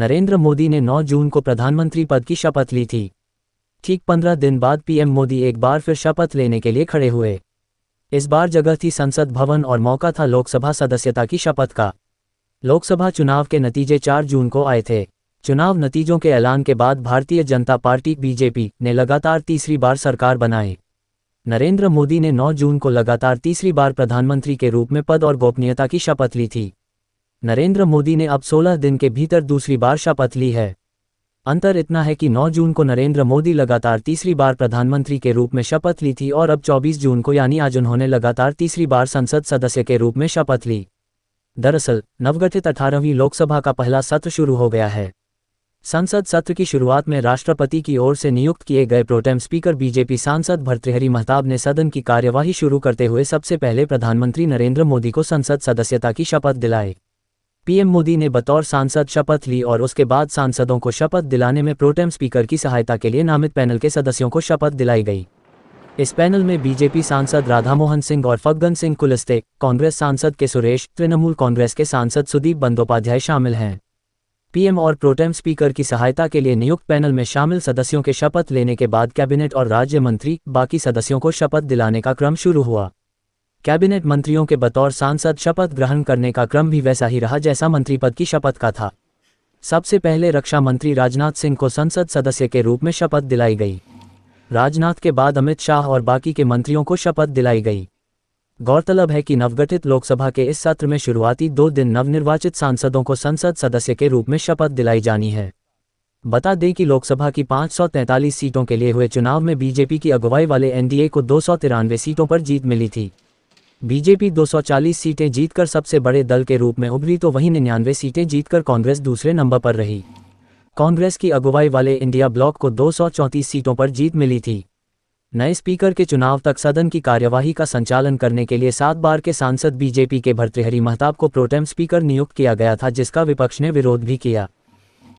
नरेंद्र मोदी ने 9 जून को प्रधानमंत्री पद की शपथ ली थी। ठीक 15 दिन बाद पीएम मोदी एक बार फिर शपथ लेने के लिए खड़े हुए। इस बार जगह थी संसद भवन और मौका था लोकसभा सदस्यता की शपथ का। लोकसभा चुनाव के नतीजे 4 जून को आए थे। चुनाव नतीजों के ऐलान के बाद भारतीय जनता पार्टी बीजेपी ने लगातार तीसरी बार सरकार बनाई। नरेंद्र मोदी ने 9 जून को लगातार तीसरी बार प्रधानमंत्री के रूप में पद और गोपनीयता की शपथ ली थी। नरेंद्र मोदी ने अब 16 दिन के भीतर दूसरी बार शपथ ली है। अंतर इतना है कि 9 जून को नरेंद्र मोदी लगातार तीसरी बार प्रधानमंत्री के रूप में शपथ ली थी और अब 24 जून को यानी आज उन्होंने लगातार तीसरी बार संसद सदस्य के रूप में शपथ ली। दरअसल नवगठित 18वीं लोकसभा का पहला सत्र शुरू हो गया है। संसद सत्र की शुरुआत में राष्ट्रपति की ओर से नियुक्त किए गए प्रोटेम स्पीकर बीजेपी सांसद भर्तृहरि महताब ने सदन की कार्यवाही शुरू करते हुए सबसे पहले प्रधानमंत्री नरेंद्र मोदी को संसद सदस्यता की शपथ दिलाई। पीएम मोदी ने बतौर सांसद शपथ ली और उसके बाद सांसदों को शपथ दिलाने में प्रोटेम स्पीकर की सहायता के लिए नामित पैनल के सदस्यों को शपथ दिलाई गई। इस पैनल में बीजेपी सांसद राधामोहन सिंह और फग्गन सिंह कुलस्ते, कांग्रेस सांसद के सुरेश, तृणमूल कांग्रेस के सांसद सुदीप बंदोपाध्याय शामिल हैं। पीएम और प्रोटेम स्पीकर की सहायता के लिए नियुक्त पैनल में शामिल सदस्यों के शपथ लेने के बाद कैबिनेट और राज्य मंत्री बाकी सदस्यों को शपथ दिलाने का क्रम शुरू हुआ। कैबिनेट मंत्रियों के बतौर सांसद शपथ ग्रहण करने का क्रम भी वैसा ही रहा जैसा मंत्री पद की शपथ का था। सबसे पहले रक्षा मंत्री राजनाथ सिंह को संसद सदस्य के रूप में शपथ दिलाई गई। राजनाथ के बाद अमित शाह और बाकी के मंत्रियों को शपथ दिलाई गई। गौरतलब है कि नवगठित लोकसभा के इस सत्र में शुरुआती 2 दिन नवनिर्वाचित सांसदों को संसद सदस्य के रूप में शपथ दिलाई जानी है। बता दें कि लोकसभा की 543 सीटों के लिए हुए चुनाव में बीजेपी की अगुवाई वाले एनडीए को 293 सीटों पर जीत मिली थी। बीजेपी 240 सीटें जीतकर सबसे बड़े दल के रूप में उभरी तो वहीं 99 सीटें जीतकर कांग्रेस दूसरे नंबर पर रही। कांग्रेस की अगुवाई वाले इंडिया ब्लॉक को 234 सीटों पर जीत मिली थी। नए स्पीकर के चुनाव तक सदन की कार्यवाही का संचालन करने के लिए 7 बार के सांसद बीजेपी के भर्तृहरि महताब को प्रोटेम स्पीकर नियुक्त किया गया था, जिसका विपक्ष ने विरोध भी किया।